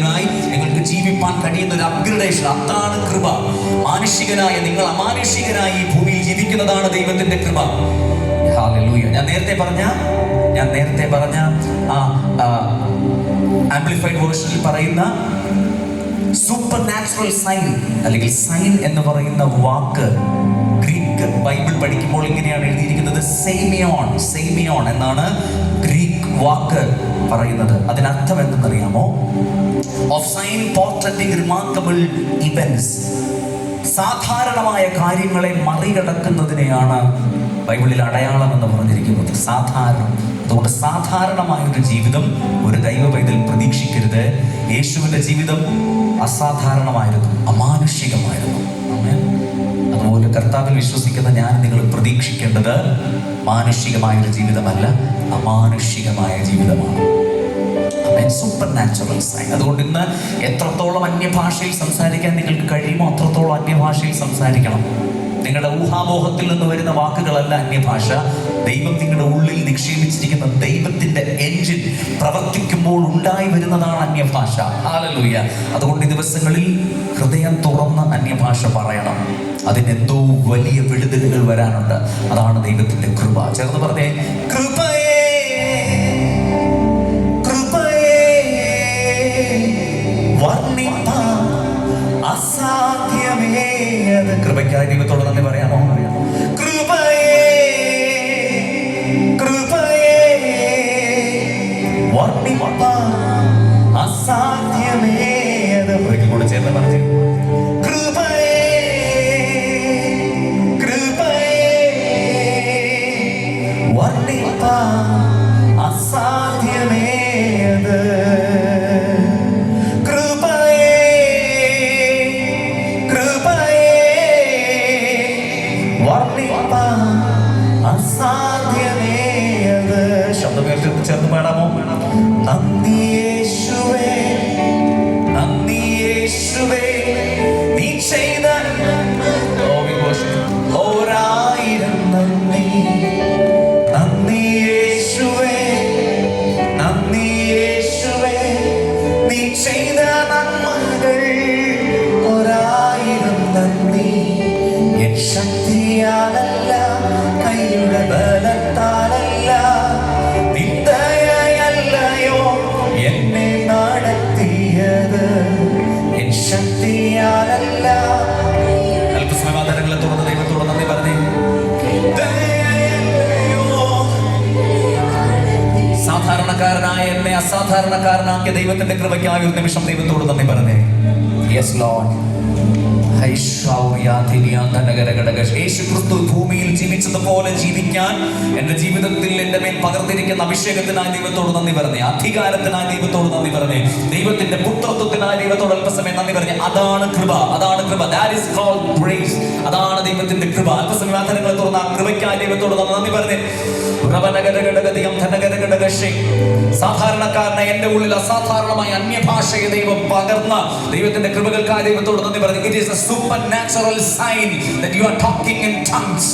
Being നിങ്ങൾക്ക് ജീവിപ്പാൻ കഴിയുന്ന ഒരു അപ്ഗ്രഡേഷൻ. അതാണ് കൃപ. മാനുഷികനായ നിങ്ങൾ അമാനുഷികനായി ഈ ഭൂമിയിൽ ജീവിക്കുന്നതാണ് ദൈവത്തിന്റെ കൃപ. ഹല്ലേലൂയ. ഞാൻ നേരത്തെ പറഞ്ഞ ആംപ്ലിഫൈഡ് വേർഷനിൽ പറയുന്ന സൂപ്പർ നാച്ചുറൽ സൈൻ അല്ലെങ്കിൽ സൈൻ എന്ന് പറയുന്ന വാക്ക് ഗ്രീക്ക് ബൈബിൾ പഠിക്കുമ്പോൾ ഇങ്ങനെയാണ് എഴുതിയിരിക്കുന്നത്. സെയ്മിയോൺ എന്നാണ് ഗ്രീക്ക് വാക്ക് പറയുന്നത്. അതിനർത്ഥം എന്തെന്നറിയാമോ? Of sign portraiting remarkable events. സാധാരണമായ കാര്യങ്ങളെ മറികടക്കുന്നതിനെയാണ് ബൈബിളിൽ അടയാളം എന്ന് പറഞ്ഞിരിക്കുന്നത്. സാധാരണം. അതുകൊണ്ട് സാധാരണമായൊരു ജീവിതം ഒരു ദൈവ പൈതൽ പ്രതീക്ഷിക്കരുത്. യേശുവിന്റെ ജീവിതം അസാധാരണമായിരുന്നു, അമാനുഷികമായിരുന്നു. അതുപോലെ കർത്താവിൽ വിശ്വസിക്കുന്ന ഞാൻ നിങ്ങൾ പ്രതീക്ഷിക്കേണ്ടത് മാനുഷികമായൊരു ജീവിതമല്ല, അമാനുഷികമായ ജീവിതമാണ്. Supernatural sign. അതുകൊണ്ട് ഇന്ന് എത്രത്തോളം അന്യഭാഷയിൽ സംസാരിക്കാൻ നിങ്ങൾക്ക് കഴിയുമോ അത്രത്തോളം അന്യഭാഷയിൽ സംസാരിക്കണം. നിങ്ങളുടെ ഊഹാമോഹത്തിൽ നിന്ന് വരുന്ന വാക്കുകളല്ല അന്യഭാഷ. ദൈവം നിങ്ങളുടെ ഉള്ളിൽ നിക്ഷേപിച്ചിരിക്കുന്ന ദൈവത്തിന്റെ എൻജിൻ പ്രവർത്തിക്കുമ്പോൾ ഉണ്ടായി വരുന്നതാണ് അന്യഭാഷ. ഹല്ലേലൂയ. അതുകൊണ്ട് ഈ ദിവസങ്ങളിൽ ഹൃദയം തുറന്ന് അന്യഭാഷ പറയണം. അതിനെന്തോ വലിയ വിടുതലുകൾ വരാനുണ്ട്. അതാണ് ദൈവത്തിന്റെ കൃപ. ചേർന്ന് പറഞ്ഞേ, കൃപയേ വർണ്ണിപ്പാൻ അസാധ്യമേ. അത് കൃപയ്ക്കായി ദൈവത്തോട് നന്ദി പറയാമോ? കൃപയേ വർണ്ണിപ്പാൻ അസാധ്യമേ. അത് ഒരിക്കൽ കൂടെ ചേർന്ന് പറഞ്ഞു, വർണ്ണിപ്പാൻ അസാധ്യമേ. അത് ചേർന്ന് പാടാമോ? നന്ദി യേശുവേ, നന്ദി യേശുവേ, നീ ചെയ്ത ഓരായിരം നന്ദി. നന്ദി യേശുവേ, നന്ദി യേശുവേ, നീ ചെയ്ത നന്മകൾ ഒരായിരം നന്ദി. എൻ ശക്തിയാലല്ല, കൈയുടെ ബലത്താലല്ല, നിന്ദയല്ലയോ എന്നെ നടത്തിയത്. എൻ ശക്തിയാലല്ല. അല്പസമാധാനങ്ങളെ തുറന്ന് ദൈവത്തോട് നന്ദി പറഞ്ഞേ. സാധാരണക്കാരനായ എന്നെ അസാധാരണക്കാരനാക്കിയ ദൈവത്തിന്റെ കൃപയ്ക്കായ ഒരു നിമിഷം ദൈവത്തോട് നന്ദി പറഞ്ഞേ. Yes Lord. യേശുക്രിസ്തു ഭൂമിയിൽ ജീവിച്ചതുപോലെ ജീവിക്കാൻ എന്റെ ജീവിതത്തിൽ എന്റെ മേൽ പകർന്നിരിക്കുന്ന അഭിഷേകത്തിനായി ദൈവത്തോട് നന്ദി പറഞ്ഞേ. അധികാരത്തിനായി ദൈവത്തോട് നന്ദി പറഞ്ഞേ. ദൈവത്തിന്റെ പുത്രത്വത്തിനായി ദൈവത്തോട് അല്പസമയം നന്ദി പറഞ്ഞേ. അതാണ് കൃപ. അതാണ് കൃപ. That is called grace. അതാണ് ദൈവത്തിന്റെ കൃപ. അല്പസമയം വാഗ്ദാനങ്ങളെ തുറന്ന ആ കൃപയ്ക്കായി ദൈവത്തോട് നന്ദി പറഞ്ഞേ. സാധാരണക്കാരനെ എന്റെ ഉള്ളിൽ അസാധാരണമായ അന്യഭാഷയെ ദൈവം പകർന്ന ദൈവത്തിന്റെ കൃപകൾക്കായി ദൈവത്തോട് നന്ദി പറഞ്ഞു. It is a supernatural sign that you are talking in tongues.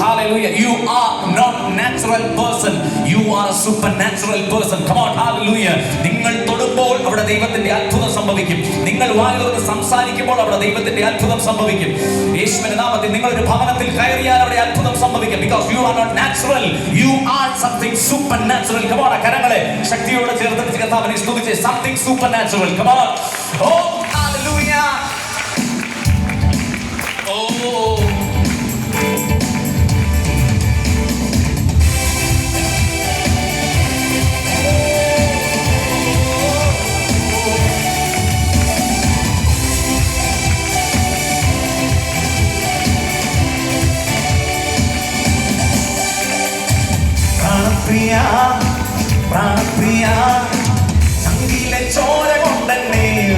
Hallelujah. You are not natural person. You are a supernatural person. Come on. Hallelujah. നിങ്ങൾ തൊടുമ്പോൾ അവിടെ ദൈവത്തിന്റെ അത്ഭുതം സംഭവിക്കും. നിങ്ങൾ വായിൽ തുറന്ന് സംസാരിക്കുമ്പോൾ അവിടെ ദൈവത്തിന്റെ അത്ഭുതം സംഭവിക്കും. യേശുവിന്റെ നാമത്തിൽ നിങ്ങൾ ഒരു ഭവനത്തിൽ കയറിയാൽ അവിടെ അത്ഭുതം സംഭവിക്കും. Because you are not natural. You are something supernatural. Come on. കരങ്ങളെ ശക്തിയോടെ ചേർത്ത് കർത്താവിനെ സ്തുതിച്ച് something supernatural. Come on. Oh, hallelujah. Oh. പ്രാണപ്രിയ സംഗീല ചോര കൊണ്ടെന്നെ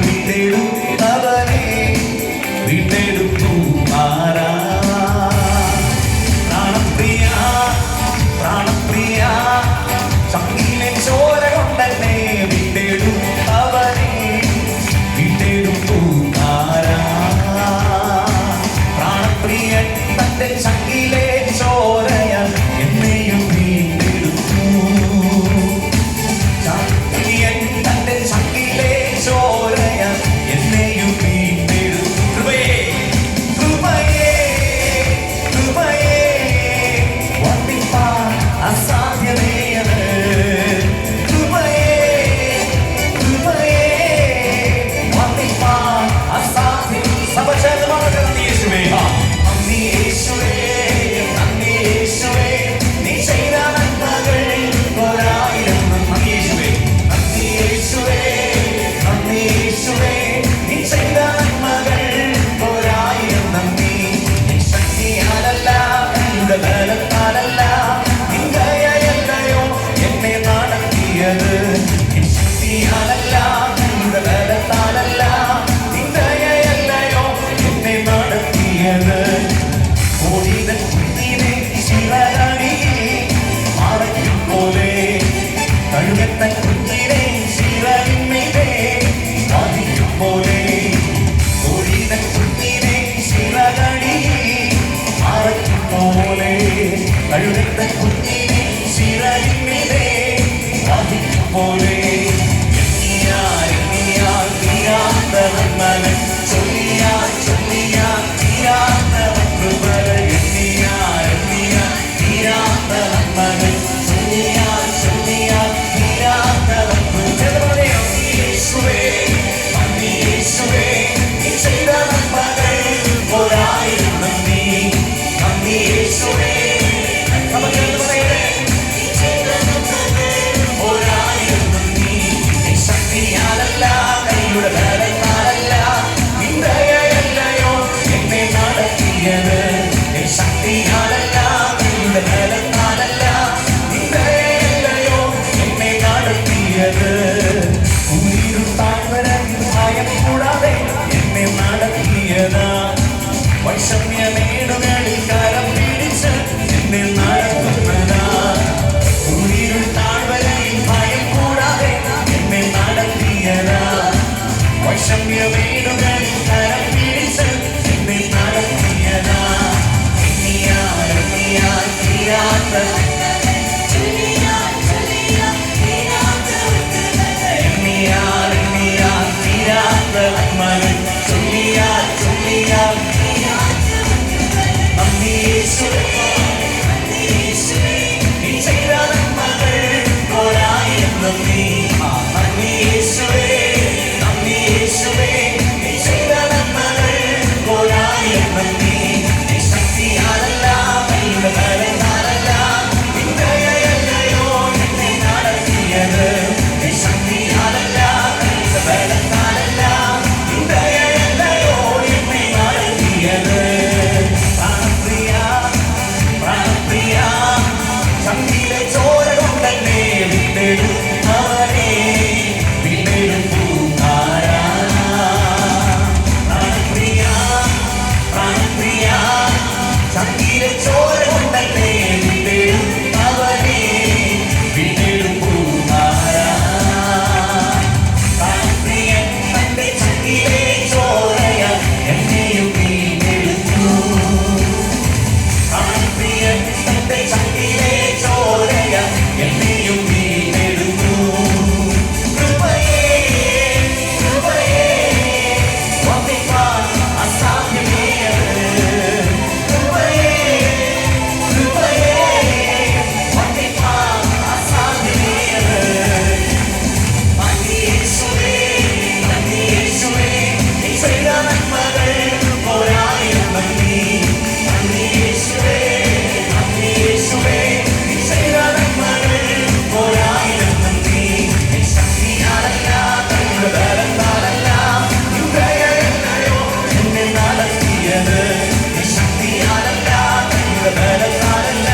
അങ്ങയുടെ ബലത്താലല്ല, നിന്ദയല്ലയോ എന്നെ നടത്തിയത്. എൻ ശക്തിയാലല്ല, അങ്ങയുടെ ബലത്താലല്ല, നിന്ദയല്ലയോ എന്നെ നടത്തിയത്. ഉയരുത്താഴ്വരയിൽ ഭയം കൂടാതെ എന്നെ നടത്തിയതാ. വൈഷമ്യമേടുകളിൽ കരം പിടിച്ച് എന്നെ നടത്തുന്നതാ. ഉയരുൾ താഴ്വരയിൽ ഭയം കൂടാതെ എന്നെ നടത്തിയതാ. വൈഷമ്യമേടുകളിൽ കരം പിടിച്ച് എന്നെ നടത്തിയതാ. എണ്ണിയാൽ തീരാത്ത നന്മകൾ ചൊല്ലിയാൽ നന്ദി യേശുവേ, നീ ചെയ്ത നന്മകൾ ഒരായിരം നന്ദി. നന്ദി യേശുവേ, നന്ദി യേശുവേ, നീ ചെയ്ത നന്മകൾ ഒരായിരം നന്ദി. നീ ശക്തിയാലല്ല, നിന്റെ ബലത്താലല്ല, നിന്ദയല്ലയോ എന്നെ നടത്തിയത്. നീ ശക്തിയാലല്ല, നിന്റെ ബലത്താലല്ല, നിന്ദയല്ലയോ എന്നെ നടത്തിയത്. ചങ്കിലെ ചോര കൊണ്ടല്ലേ വീണ്ടെടുത്തവനെ, വീണ്ടെടുപ്പുകാരാ. പ്രാണപ്രിയ ചങ്കിലെ ചോര കൊണ്ടല്ലേ വീണ്ടെടുത്തവനെ, വീണ്ടെടുപ്പുകാരാ. പ്രാണപ്രിയൻ തന്റെ ചങ്കിലെ ചോരയ എന്നെയും വീണ്ടെടുത്തു. പ്രാണപ്രിയൻ തന്റെ ചങ്കിലെ ചോരയ എന്നെയും വീണ്ടെടുത്തു. കൃപയേ കൃപയേ വർദ്ധിപ്പാൻ അസാധ്യമേ അത്. കൃപയേ കൃപയേ വർദ്ധിപ്പാൻ അസാധ്യമേ അത്. നന്ദി യേശുവേ, നന്ദി യേശുവേ, നീ ചെയ്ത നന്മകൾ ഒരായിരം നന്ദി. നന്ദി യേശുവേ, നന്ദി യേശുവേ, നീ ചെയ്ത നന്മകൾ ഒരായിരം നന്ദി. നിൻ ശക്തിയാലല്ല, നിന്റെ ബലത്താലല്ല, നിന്ദയല്ലയോ എന്നെ നടത്തിയത്. നിൻ ശക്തിയാലല്ല, നിന്റെ ബലത്താലല്ല,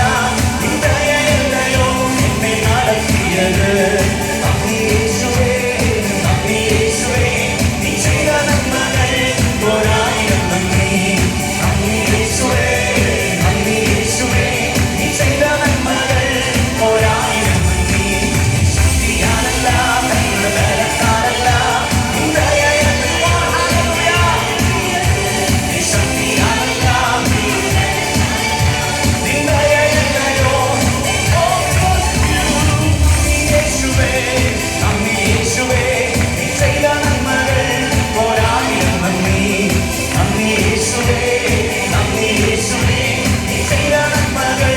നിന്ദയല്ലയോ എന്നെ നടത്തിയത്. നന്ദി യേശുവേ, നന്ദി യേശുവേ, നീ ചെയ്ത നന്മകൾ ഒരായിരം നന്ദി. നന്ദി യേശുവേ, നന്ദി യേശുവേ, നീ ചെയ്ത നന്മകൾ ഒരായിരം നന്ദി. നിൻ ശക്തിയാലല്ല, നിന്റെ ബലത്താലല്ല, നിന്ദയല്ലയോ. ഹല്ലേലൂയ. നിൻ ശക്തിയാലല്ല, നിന്ദയല്ലയോ. യേശുവേ, നന്ദി യേശുവേ, നീ ചെയ്ത നന്മകൾ ഒരായിരം നന്ദി. നന്ദി യേശുവേ, നന്ദി യേശുവേ, നീ ചെയ്ത നന്മകൾ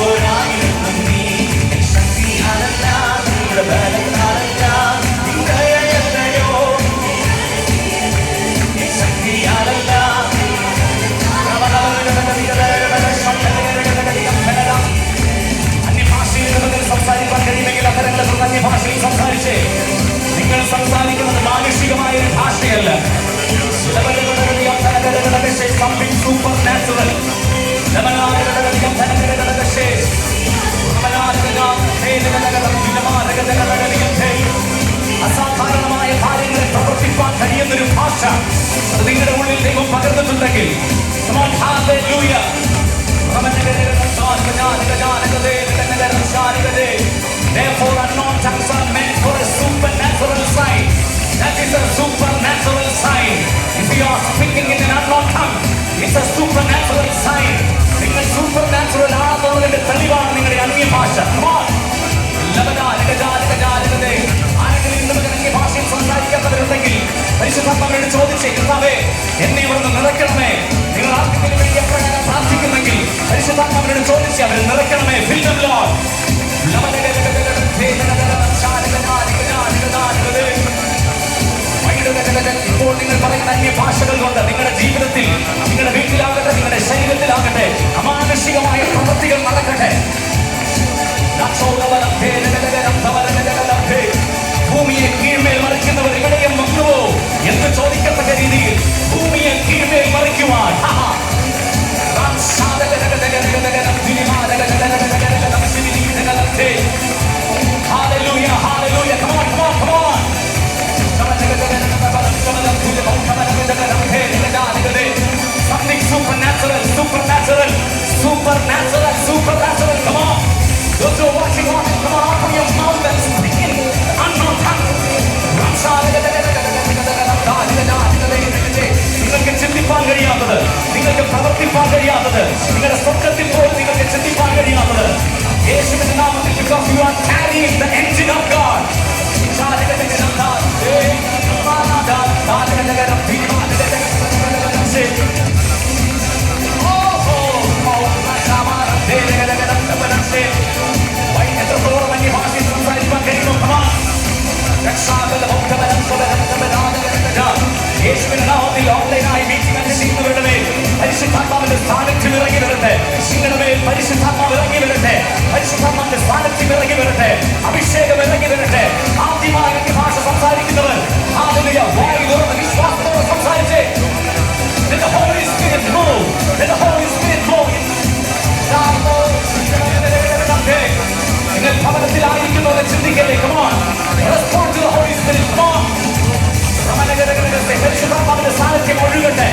ഒരായിരം നന്ദി. നിൻ ശക്തിയാലല്ല, നിന്റെ ബലത്താലല്ല, നിന്ദയല്ലയോ. നിൻ ശക്തിയാലല്ല. അന്യഭാഷയിൽ സംസാരിക്കാൻ കഴിയുമെങ്കിൽ അത്തരത്തിലുള്ള അന്യഭാഷയിൽ സംസാരിച്ചേ. നിങ്ങൾ സംസാരിക്കുന്നത് മാനുഷികമായ ഒരു ഭാഷയല്ല. Something supernatural. അസാധാരണമായ കാര്യങ്ങളെ പ്രവർത്തിപ്പാൻ കഴിയുന്നൊരു ഭാഷ അത് നിങ്ങളുടെ ഉള്ളിൽ ദൈവം പകർന്നിട്ടുണ്ടെങ്കിൽ Therefore, unknown tongues are meant for a supernatural sign. That is a supernatural sign. If you are speaking in an unknown tongue, it's a supernatural sign. നിങ്ങൾ supernatural ആണെന്നുള്ളതിന്റെ തെളിവാണ് നിങ്ങളുടെ അന്യഭാഷ. ആരെങ്കിലും ഇന്ന് അന്യഭാഷയിൽ സംസാരിക്കാത്തവരുണ്ടെങ്കിൽ പരിശുദ്ധാത്മാവിനോട് ചോദിച്ചേ, കർത്താവേ എന്നെ ഇവിടുന്ന് നിറയ്ക്കണമേ. നിങ്ങൾ ആർക്കെങ്കിലും വേണ്ടി എപ്പോഴാണ് പ്രാർത്ഥിക്കുന്നെങ്കിൽ പരിശുദ്ധാത്മാവിനോട് ചോദിച്ച് അവരെ നിറയ്ക്കണമേ. Fill them, Lord. ഇപ്പോൾ നിങ്ങൾ പറയുന്ന അന്യഭാഷകൾ കൊണ്ട് നിങ്ങളുടെ ജീവിതത്തിൽ, നിങ്ങളുടെ വീട്ടിലാകട്ടെ, നിങ്ങളുടെ ശരീരത്തിലാകട്ടെ അമാനുഷികമായ പ്രവൃത്തികൾ നടക്കട്ടെ. ഭൂമിയെ കീഴ്മേൽ മറിക്കുന്നവർ ഇവിടെയും വന്നുവോ? you are carrying the engine of God. യേശുവിന്റെ നാമത്തിൽ ഓൺലൈനായി മീറ്റിംഗ് അറ്റൻഡ് ചെയ്യുന്നവരുടെ മേൽ പരിശുദ്ധാത്മാവിന്റെ സ്ഥാനത്തിൽ ഇറങ്ങി വരട്ടെ. നിങ്ങളുടെ മേൽ പരിശുദ്ധാത്മാവ് ഇറങ്ങി വരട്ടെ. പരിശുദ്ധാത്മാവിന്റെ സ്ഥാനത്തിൽ ഇറങ്ങി വരട്ടെ. അഭിഷേകം ഇറങ്ങി വരട്ടെ. ആദ്യമായി ഭാഷ സംസാരിക്കുന്നവർ ഹല്ലേലൂയ വായി തുറന്ന് വിശ്വാസത്തോടെ സംസാരിച്ചേ. Let the Holy Spirit move. Let the Holy Spirit move. നിങ്ങൾ ഭവനത്തിലായിരിക്കുന്നവരെ ചിന്തിക്കല്ലേ. Come on. Respond to the Holy Spirit. Come on. പരിശുദ്ധാത്മാവിന്റെ സാന്നിധ്യം ഒഴുകട്ടെ.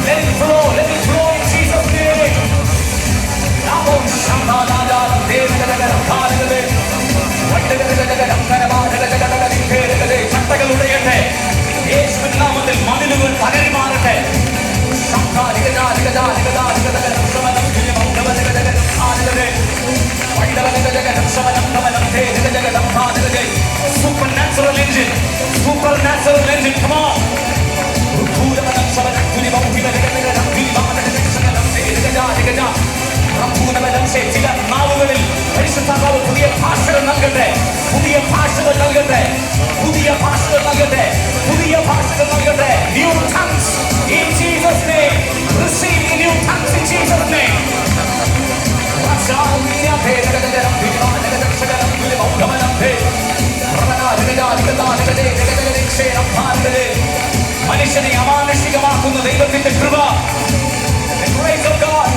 Let it flow. Let it flow in Jesus' name. ചട്ടകൾ ഉടയട്ടെ. യേശുവിന്റെ നാമത്തിൽ മതിലുകൾ തകരി മാറട്ടെ. Supernatural engine. Supernatural engine. Come on. ചില നാവുകളിൽ പരിശുദ്ധാത്മാവ് പുതിയ ഭാഷകൾ നൽകട്ടെ. പുതിയ ഭാഷകൾ നൽകട്ടെ. പുതിയ ഭാഷകൾ നൽകട്ടെ. പുതിയ ഭാഷകൾ നൽകട്ടെ. New tongues in Jesus' name. Receive new tongues in Jesus' name. മനുഷ്യനെ അമാനുഷികമാക്കുന്ന ദൈവത്തിന്റെ കൃപ. The grace of God.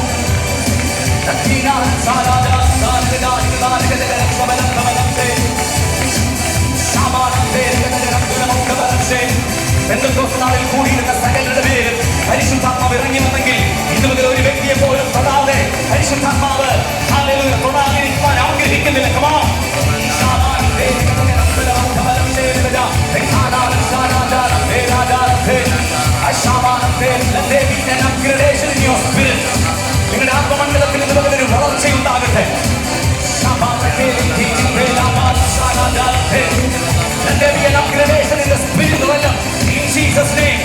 പെന്തക്കോസ്താവിൽ കൂടിയിരുന്ന സകലരുടെ മേൽ പരിശുദ്ധാത്മാവ് ഇറങ്ങി വന്നെങ്കിൽ ഇന്ന് മുതൽ ഒരു വ്യക്തിയെ പോലും തൊടാതെ പരിശുദ്ധാത്മാവ് ഹല്ലേലൂയ തൊടാതിരിക്കുവാൻ ആഗ്രഹിക്കുന്നില്ല. Come on. നിങ്ങളുടെ ആത്മമണ്ഡലത്തിൽ ഇതുപോലൊരു വളർച്ചയുണ്ടാകട്ടെ. Let there be an upgradation in the spirit realm in Jesus' name.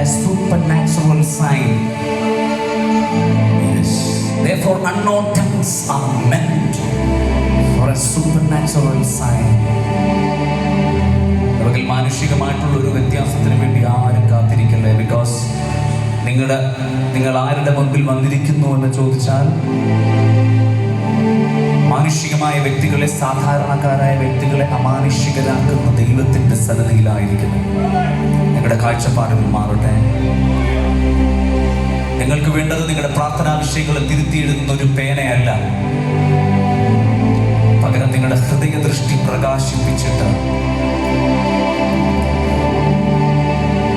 Supernatural sign. Yes. Therefore, unknown tongues are meant for a supernatural sign. അവരിൽ മാനുഷികമായിട്ടുള്ള ഒരു വ്യത്യാസത്തിന് വേണ്ടി ആരും കാത്തിരിക്കല്ലേ. ബിക്കോസ് നിങ്ങൾ ആരുടെ മുൻപിൽ വന്നിരിക്കുന്നു എന്ന് ചോദിച്ചാൽ മാനുഷികമായ വ്യക്തികളെ, സാധാരണക്കാരായ വ്യക്തികളെ അമാനുഷികരാക്കുന്ന ദൈവത്തിന്റെ സന്നിധിയിലായിരിക്കുന്നു. നിങ്ങളുടെ കാഴ്ചപ്പാടുകൾ മാറട്ടെ. നിങ്ങൾക്ക് വേണ്ടത് നിങ്ങളുടെ പ്രാർത്ഥനാ വിഷയങ്ങളെ തിരുത്തിയെഴുതുന്ന ഒരു പേനയല്ല, പകരം നിങ്ങളുടെ ഹൃദയ ദൃഷ്ടി പ്രകാശിപ്പിച്ചിട്ട്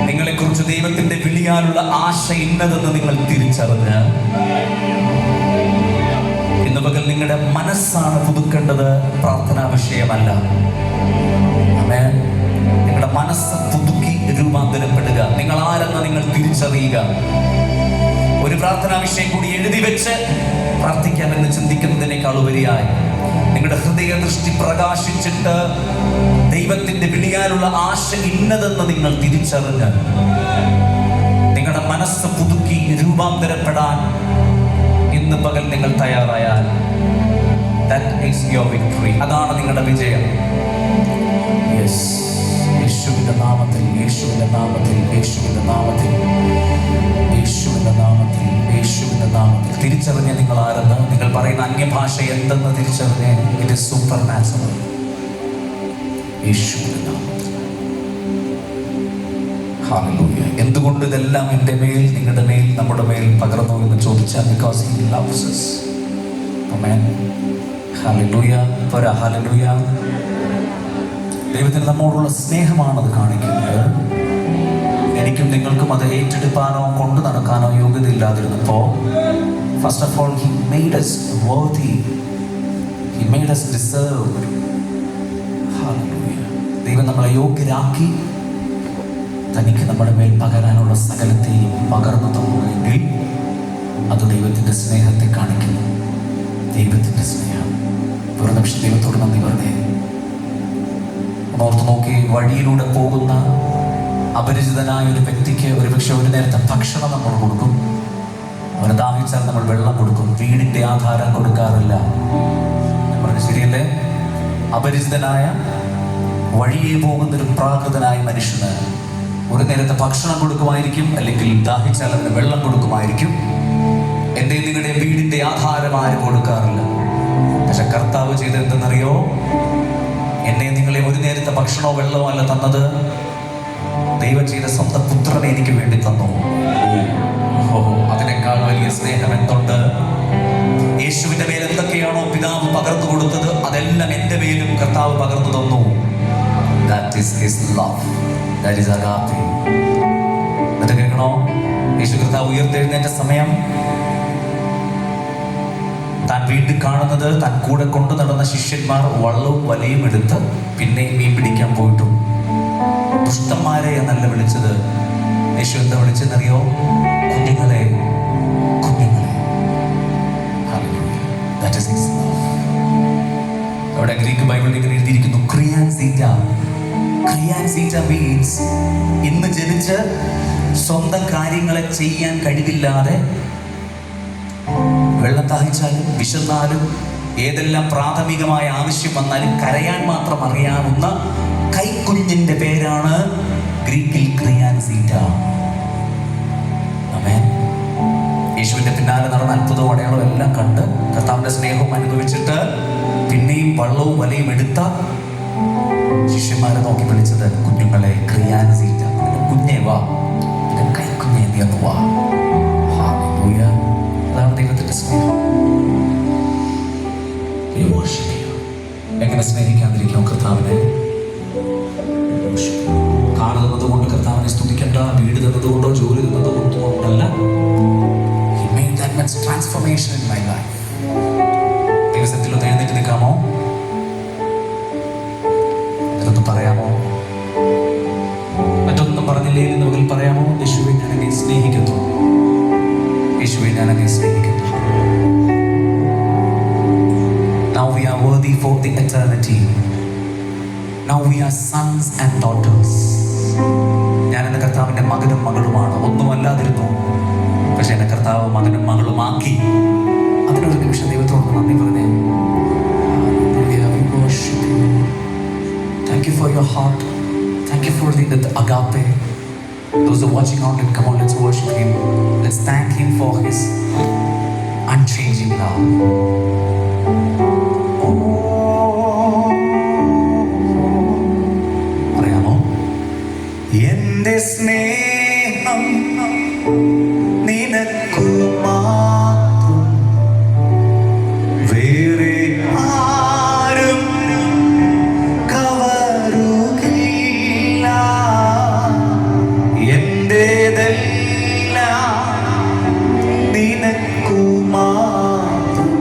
നിങ്ങളെക്കുറിച്ച് ദൈവത്തിന്റെ വിളിയാലുള്ള ആശ ഇന്നതെന്ന് നിങ്ങൾ തിരിച്ചറിഞ്ഞ് ഇന്ന് പകൽ നിങ്ങളുടെ മനസ്സാണ് പുതുക്കേണ്ടത്, പ്രാർത്ഥനാ വിഷയമല്ല. ആമേൻ. നിങ്ങളുടെ മനസ്സ് പുതുക്കി രൂപാന്തരപ്പെടുക. നിങ്ങൾ ആരെന്ന് നിങ്ങൾ തിരിച്ചറിയുക. ഒരു പ്രാർത്ഥനാ വിഷയം കൂടി എഴുതി വെച്ച് പ്രാർത്ഥിക്കാമെന്ന് ചിന്തിക്കുന്നതിനേക്കാൾ ഉപരിയായി നിങ്ങളുടെ ഹൃദയ ദൃഷ്ടി പ്രകാശിച്ചിട്ട് ദൈവത്തിന്റെ വിളിയാലുള്ള ആശ ഇന്നതെന്ന് നിങ്ങൾ തിരിച്ചറിഞ്ഞ് നിങ്ങളുടെ മനസ്സ് പുതുക്കി രൂപാന്തരപ്പെടാൻ ഇന്ന് പകൽ നിങ്ങൾ തയ്യാറായാൽ that is your victory. അതാണ് നിങ്ങളുടെ വിജയം. Yes. യേശുവിന്റെ നാമത്തിൽ, യേശുവിന്റെ നാമത്തിൽ, യേശുവിന്റെ നാമത്തിൽ, യേശുവിന്റെ നാമത്തിൽ, യേശുവിന്റെ നാമത്തിൽ. തിരിച്ചറിഞ്ഞ നിങ്ങൾ ആരെന്ന്, നിങ്ങൾ പറയുന്ന അന്യഭാഷ എന്തെന്ന് തിരിച്ചറിഞ്ഞ ഇത് സൂപ്പർ നാച്ചുറൽ. യേശുവിന്റെ നാമത്തിൽ. ഹല്ലേലൂയ. എന്തുകൊണ്ട് ഇതെല്ലാം എൻ്റെ മേൽ, നിങ്ങളുടെ മേൽ, നമ്മുടെ മേൽ പകർന്നു എന്ന് ചോദിച്ചാൽ, because he loves us. Amen. Hallelujah. പോരാ, ഹല്ലേലൂയ. ദൈവത്തിന് നമ്മോടുള്ള സ്നേഹമാണത് കാണിക്കുന്നത്. എനിക്കും നിങ്ങൾക്കും അത് ഏറ്റെടുക്കാനോ കൊണ്ടു നടക്കാനോ യോഗ്യത ഇല്ലാതിരുന്നപ്പോൾ, first of all he made us worthy. He made us deserved. Hallelujah. ദൈവം നമ്മളെ യോഗ്യരാക്കി തനിക്ക് നമ്മുടെ മേൽ പകരാനുള്ള സകലത്തെയും പകർന്നു തന്നുവെങ്കിൽ അത് ദൈവത്തിൻ്റെ സ്നേഹത്തെ കാണിക്കുന്നു. ദൈവത്തിൻ്റെ സ്നേഹം. ഒരു നിമിഷം ദൈവത്തോട് നന്ദി പറഞ്ഞേ. ഓർത്ത് നോക്കി, വഴിയിലൂടെ പോകുന്ന അപരിചിതനായ ഒരു വ്യക്തിക്ക് ഒരുപക്ഷെ ഒരു നേരത്തെ ഭക്ഷണം നമ്മൾ കൊടുക്കും, അവന് ദാഹിച്ചാൽ നമ്മൾ വെള്ളം കൊടുക്കും, വീടിൻ്റെ ആധാരം കൊടുക്കാറില്ല. ഞാൻ പറഞ്ഞു ശരിയല്ലേ? അപരിചിതനായ വഴിയെ പോകുന്നൊരു പ്രാകൃതനായ മനുഷ്യന് ഒരു നേരത്തെ ഭക്ഷണം കൊടുക്കുമായിരിക്കും, അല്ലെങ്കിൽ ദാഹിച്ചാൽ അവന് വെള്ളം കൊടുക്കുമായിരിക്കും. എൻ്റെ നിങ്ങളുടെ വീടിൻ്റെ ആധാരം ആരും കൊടുക്കാറില്ല. പക്ഷെ കർത്താവ് ചെയ്ത് എന്തെന്നറിയോ? എന്നെ നിങ്ങളെ ഒരു നേരത്തെ ഭക്ഷണമോ വെള്ളമോ അല്ല തന്നത്, ദൈവം ചെയ്ത സ്വന്തം പുത്രനെ എനിക്ക് വേണ്ടി തന്നു. അതിനേക്കാൾ വലിയ സ്നേഹം എന്തുണ്ട്? യേശുവിന്റെ മേൽ എന്തൊക്കെയാണോ പിതാവ് പകർന്നു കൊടുത്തത്, അതെല്ലാം എൻ്റെ മേലും കർത്താവ് പകർന്നു തന്നു. That is his love. That is agape. എന്നിട്ട് കേൾക്കണോ? യേശു കർത്താവ് ഉയർത്തെഴുന്നേറ്റ സമയം താൻ വീണ്ടും കാണുന്നത്, താൻ കൂടെ കൊണ്ടു നടന്ന ശിഷ്യന്മാർ വള്ളവും വലയും എടുത്ത് പിന്നെയും മീൻ പിടിക്കാൻ പോയിട്ടും ദുഷ്ടന്മാരെ എന്നല്ല വിളിച്ചത്. യേശു എന്താ വിളിച്ചെന്നറിയോ? കുഞ്ഞുങ്ങളെ, കുഞ്ഞുങ്ങളെ. That is his love. അവിടെ ഗ്രീക്ക് ബൈബിളിൽ ഇങ്ങനെ എഴുതിയിരിക്കുന്നു, ക്രിയാൻസീറ്റ. ക്രിയാൻസീറ്റ മീൻസ് ഇന്ന് ജനിച്ച് സ്വന്തം കാര്യങ്ങളെ ചെയ്യാൻ കഴിവില്ലാതെ, വെള്ളം ദാഹിച്ചാലും വിശന്നാലും ഏതെല്ലാം പ്രാഥമികമായ ആവശ്യം വന്നാലും കരയാൻ മാത്രം അറിയാവുന്ന കൈക്കുഞ്ഞിന്റെ പേരാണ് ഗ്രീക്കിൽ ക്രിയാൻസീറ്റ. ആമേൻ. യേശുവിന്റെ പിന്നാലെ നടന്ന അത്ഭുതവും അടയാളവും എല്ലാം കണ്ട് കർത്താവിന്റെ സ്നേഹവും അനുഭവിച്ചിട്ട് പിന്നെയും വള്ളവും വലയും എടുത്ത ശിഷ്യന്മാരെ നോക്കി വിളിച്ചത്, കുഞ്ഞുങ്ങളെ, ക്രിയാൻസീറ്റ. കുഞ്ഞേ വാ, കൈക്കുഞ്ഞെ നീ ഒന്ന് വാ. ഹല്ലേലൂയ. അതാണ് ദൈവത്തിന്റെ സ്നേഹം. എങ്ങനെ സ്നേഹിക്കാതിരിക്കാം കർത്താവിനെ? കാറ് തന്നതുകൊണ്ട് കർത്താവിനെ സ്തുതിക്കണ്ട, വീട് തന്നതുകൊണ്ടോ ജോലി തന്നതുകൊണ്ടല്ല. He made that much transformation in my life. ദിവസത്തിലൊന്ന് എഴുന്നേറ്റ് നിൽക്കാമോ? ഇതൊന്ന് പറയാമോ? മറ്റൊന്നും പറഞ്ഞില്ലേ എന്ന് പറയാമോ? യേശുവെ, ഞാൻ എന്നെ സ്നേഹിക്കുന്നു. യേശുവെ, ഞാൻ എന്നെ സ്നേഹിക്കുന്നു. Now we are worthy for the eternity. Now we are sons and daughters. ഞാൻ എന്റെ കർത്താവിന്റെ മകനും മകളുമാണ്. ഒന്നും അല്ലാതിരുന്നു, പക്ഷെ എന്റെ കർത്താവ് മകനും മകളുമാക്കി. അതിനൊരു നിമിഷം ദൈവത്തോട് നന്ദി പറഞ്ഞേ. Thank you for your heart. Thank you for the agape. Those who are watching online, come on, let's worship him. Let's thank him for his unchanging love. പറയാമോ? എന്റെ സ്നേഹം നിനക്കു മാത്രം, വേറെ ആരും കവരുകില്ല. എന്റേതെല്ലാം നിനക്കു മാത്രം,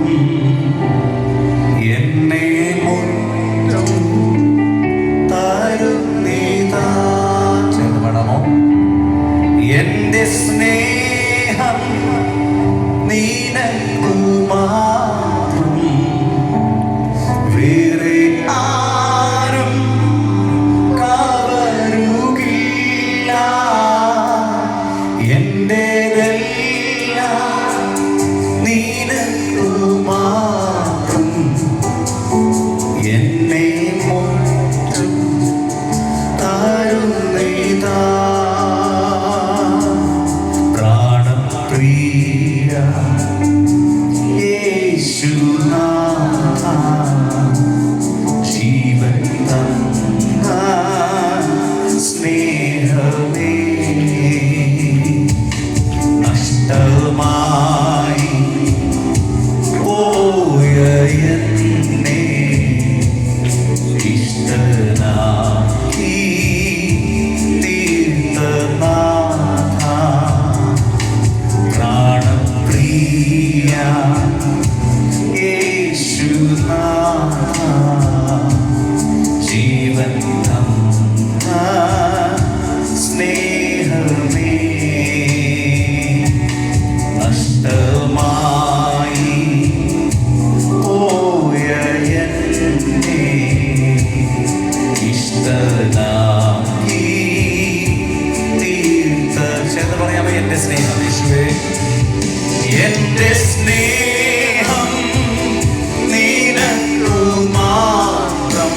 ജീവൻ തന്ന സ്നേഹമേ, നഷ്ടമായി പോയ എന്നെ ഇഷ്ടനാക്കി തീർത്ത. ചേർന്ന് പറയാമോ? എന്റെ സ്നേഹം യേശുവേ, എന്റെ സ്നേഹം നിനക്കു മാത്രം,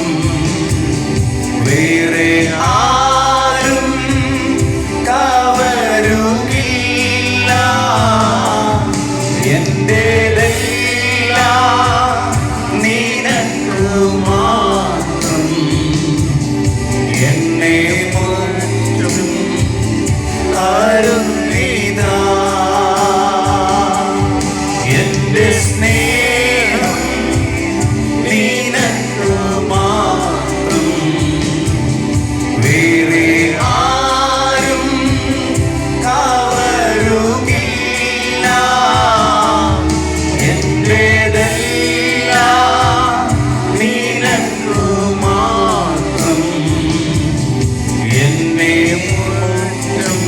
വേറെ ആരും കവരുകില്ല. എന്റേതെല്ലാം നിനക്കു മാത്രം, എന്നെ മുറ്റും അരുന്നിതാ. എന്റെ സ്നേഹം നിനക്കു മാത്രം, വേറെ ആരും കവരുകില്ല. എന്റേതെല്ലാം നിനക്കു മാത്രം, എന്നെ മുറ്റും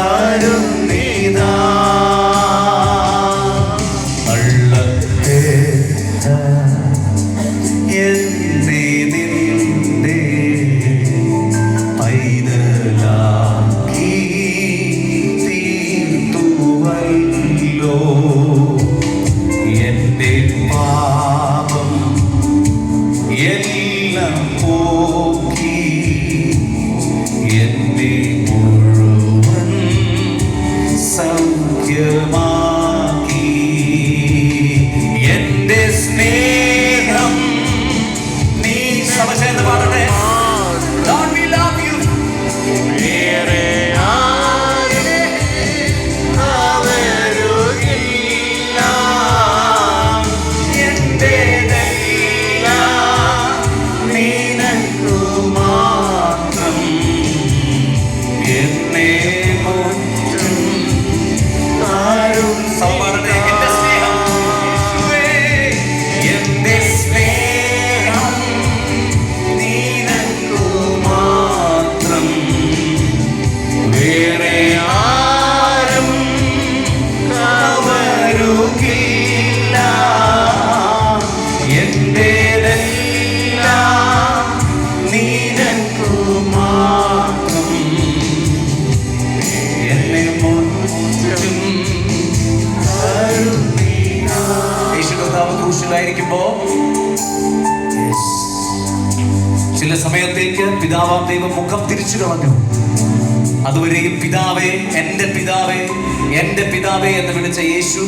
അരുന്നിതാ. എന്നെ നിന്റെ പൈതലാക്കി തീർത്തുവല്ലോ. എന്റെ പാപം എല്ലാം പോക്കി എന്നെ മുഴുവൻ സൗഖ്യമാക്കി. എന്റെ സ്നേഹം നീ സമചേർന്ന് പാടട്ടെ. Lord, we love you. വേറെ ആരും കവരുകില്ല. എന്റേതെല്ലാം നിനക്കു മാത്രം, എന്നെ മുറ്റും ആരും. സൗപാടട്ടെ. എന്റെ സ്നേഹം യേശുവേ, എന്റെ സ്നേഹം നിനക്കു മാത്രം, വേറെ ആരും കവരുകില്ല. എന്റേതെല്ലാം നിനക്കു മാത്രം, എന്നെ മുറ്റും അരുന്നിതാ. യേശു കർത്താവ് ക്രൂശിലായിരിക്കുമ്പോ ചില സമയത്തേക്ക് പിതാവാം ദൈവം മുഖം തിരിച്ചു കളഞ്ഞു. അതുവരെയും പിതാവേ, എന്റെ പിതാവേ, എന്റെ പിതാവേ എന്ന് വിളിച്ച യേശു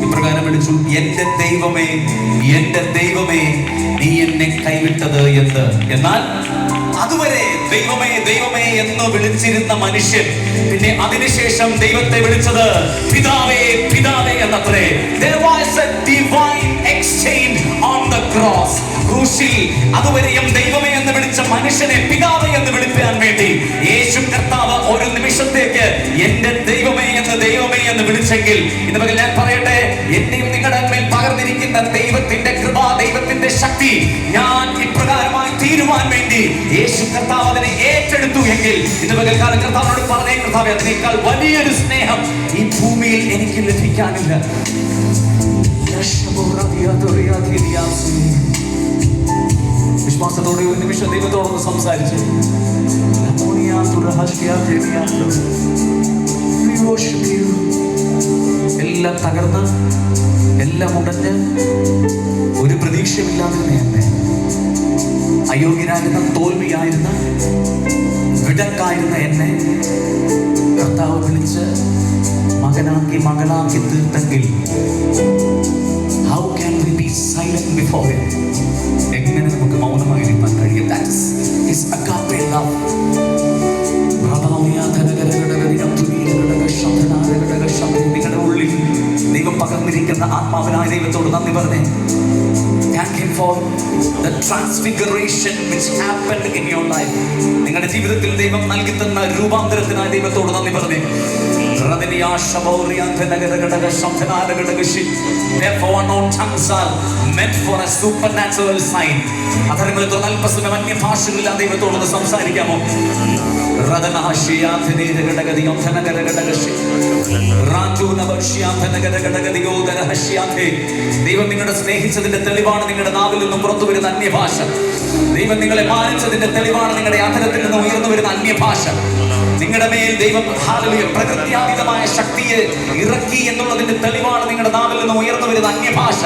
ഇപ്രകാരം വിളിച്ചു, എന്റെ ദൈവമേ, എന്റെ ദൈവമേ, നീ എന്നെ കൈവിട്ടത് എന്ന്. എന്നാൽ അതുവരെ ദൈവമേ ദൈവമേ എന്ന് വിളിച്ചിരുന്ന മനുഷ്യൻ പിന്നെ അതിനുശേഷം ദൈവത്തെ വിളിച്ചത് പിതാവേ പിതാവേ എന്നത്രേ. There was a divine exchange on the cross. ക്രൂശിൽ അതുവരെയും ദൈവമേ എന്ന് വിളിച്ച മനുഷ്യനെ പിതാവേ എന്ന് വിളിക്കാൻ വേണ്ടി യേശു കർത്താവ് ഒരു നിമിഷത്തേക്ക് എന്റെ ദൈവമേ എന്ന് വിളിച്ചെങ്കിൽ, ഇന്ന് പകൽ ഞാൻ പറയട്ടെ, എന്റെയും നിങ്ങളുടെ മേൽ പകർന്നിരിക്കുന്ന ദൈവത്തിന്റെ കൃപ, ദൈവത്തിന്റെ ശക്തി ഞാൻ ഇപ്രകാരമായി തീരുവാൻ വേണ്ടി യേശു കർത്താവ് അതിനെ ഏറ്റെടുത്തു എങ്കിൽ, ഇന്ന് പകൽക്കാലം കർത്താവിനോട് പറഞ്ഞേ, കർത്താവേ, അതിനേക്കാൾ വലിയൊരു സ്നേഹം ഈ ഭൂമിയിൽ എനിക്ക് ലഭിക്കാനില്ല. വിശ്വാസത്തോടെ ഒരു നിമിഷം ദൈവത്തോടൊന്ന് സംസാരിച്ചു. എല്ലാം തകർന്ന്, എല്ലാം ഉടഞ്ഞ്, ഒരു പ്രതീക്ഷയില്ലാതെ എന്നെ അയോഗ്യനായിരുന്ന, തോൽവിയായിരുന്ന, വിടക്കായിരുന്ന എന്നെ കർത്താവ് വിളിച്ച് മകനാക്കി, മകളാക്കി തീർത്തെങ്കിൽ how can we be silent before him? എങ്ങനെ നമുക്ക് മൗനമായിരിക്കാൻ കഴിയും? That is his agape love. നിങ്ങളുടെ ഉള്ളിൽ ദൈവം പകർന്നിരിക്കുന്ന ആത്മാവിനായ ദൈവത്തോട് നന്ദി പറഞ്ഞേ. Thank him for the transfiguration which happened in your life. നിങ്ങളുടെ ജീവിതത്തിൽ ദൈവം നൽകി തന്ന രൂപാന്തരത്തിനായി ദൈവത്തോട് നന്ദി പറഞ്ഞു. Therefore no tongues are meant for a supernatural sign. അധരങ്ങളിൽ തുറന്ന് അല്പസമയം അന്യഭാഷകളിൽ ആ ദൈവത്തോട് സംസാരിക്കാമോ? ദൈവം നിങ്ങളെ സ്നേഹിച്ചതിന്റെ തെളിവാണ് നിങ്ങളുടെ നാവിൽ നിന്നും പുറത്തു വരുന്ന അന്യഭാഷ. ദൈവം നിങ്ങളെ മാനിച്ചതിന്റെ തെളിവാണ് നിങ്ങളുടെ അധരത്തിൽ നിന്നും ഉയർന്നു വരുന്ന അന്യഭാഷ. നിങ്ങളുടെ മേൽ ദൈവം പ്രകൃത്യാതീതമായ ശക്തിയെ ഇറക്കി എന്നുള്ളതിന്റെ തെളിവാണ് നിങ്ങളുടെ നാവിൽ നിന്നും ഉയർന്നു വരുന്ന അന്യഭാഷ.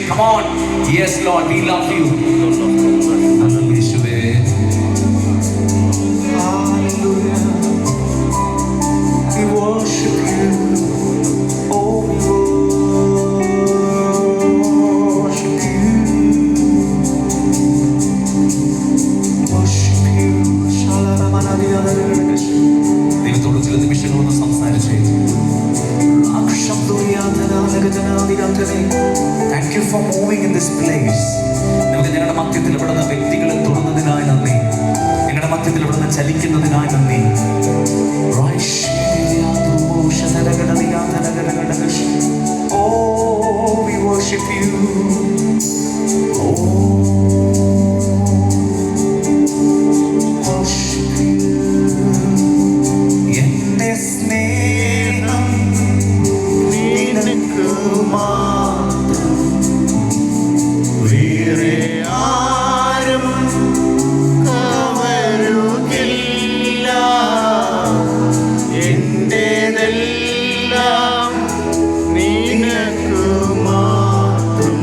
Come on. Yes Lord, we love you. Hallelujah. We worship you. Oh, we worship you. Worship you. ദൈവത്തോട് ചില നിമിഷങ്ങളൊന്ന് സംസാരിച്ചേ. Thank you for moving in this place. നമുക്ക് ഞങ്ങളുടെ മധ്യത്തിൽ ഇവിടുന്ന വ്യക്തികളെ തൊടുന്നതിനായി നന്ദി. ഞങ്ങളുടെ മധ്യത്തിൽ ഇവിടുന്ന് ചലിക്കുന്നതിനായി നന്ദി. Oh, we worship you. Oh, worship you. എന്റെ സ്നേഹം നിനക്ക് മാത്രം, വേറെ ആരും കവരുകില്ല. എന്റേതെല്ലാം നിനക്ക് മാത്രം,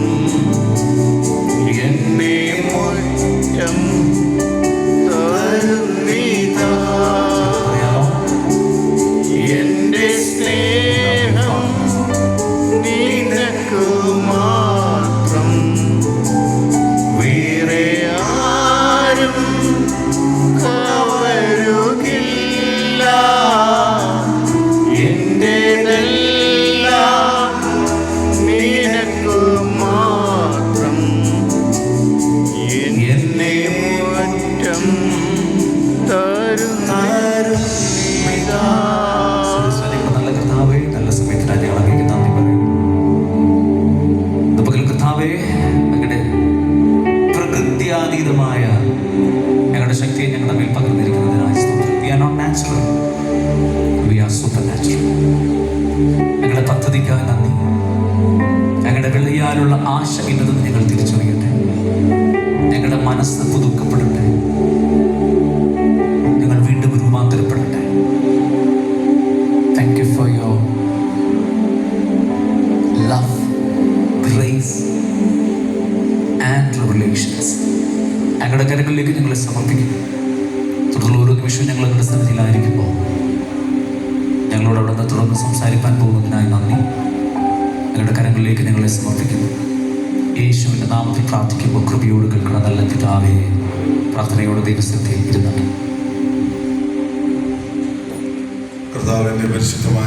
എന്നെ മുറ്റം തരുന്നിതാ. എന്റെ സ്നേഹം നിനക്ക് മാത്രം, വേറെ ആരും കവരുകില്ല. എന്റേതെല്ലാം നിനക്ക് മാത്രം, എന്നെ മുറ്റം തരുന്നിതാ. നല്ല കർത്താവേ, നല്ല സമയത്തിനായി ഞങ്ങൾ അങ്ങേക്ക് നന്ദി പറയുന്നു. പകൽ കർത്താവേ, ഞങ്ങളുടെ പ്രകൃത്യാതീതമായ ഞങ്ങളുടെ ശക്തിയെ ഞങ്ങളുടെ മേൽ പകർന്നിരിക്കുന്നതിനായി സ്തോത്രം. We are not natural, we are supernatural. ഞങ്ങളുടെ പദ്ധതിക്കായി നന്ദി. ഞങ്ങളുടെ വെള്ളിയാലുള്ള ആശ ഇന്നതെന്ന് ഞങ്ങൾ തിരിച്ചറിയട്ടെ. ഞങ്ങളുടെ മനസ്സ് പുതുക്കപ്പെടട്ടെ. ഞങ്ങൾ വീണ്ടും രൂപാന്തരപ്പെടട്ടെ. Thank you for your love, grace and revelations. ഞങ്ങളുടെ കരങ്ങളിലേക്ക് ഞങ്ങളെ സമർപ്പിക്കും. തുടർന്ന് ഓരോ നിമിഷവും ഞങ്ങൾ ഞങ്ങളുടെ സന്നിധിയിലായിരിക്കുമ്പോൾ ഞങ്ങളോട് അവിടെ നിന്ന് തുടർന്ന് സംസാരിക്കാൻ പോകുന്നതിനായി നന്ദി. ഞങ്ങളുടെ കരങ്ങളിലേക്ക് ഞങ്ങളെ സമർപ്പിക്കുന്നു. യേശുവിൻ്റെ നാമത്തിൽ പ്രാർത്ഥിക്കുമ്പോൾ കൃപയോട് കേൾക്കണം നല്ല പിതാവേ. പ്രാർത്ഥനയോട് ദൈവസ്ഥയിൽ ഇരുന്നിട്ട് കർത്താവിന്റെ പരിശുദ്ധമായ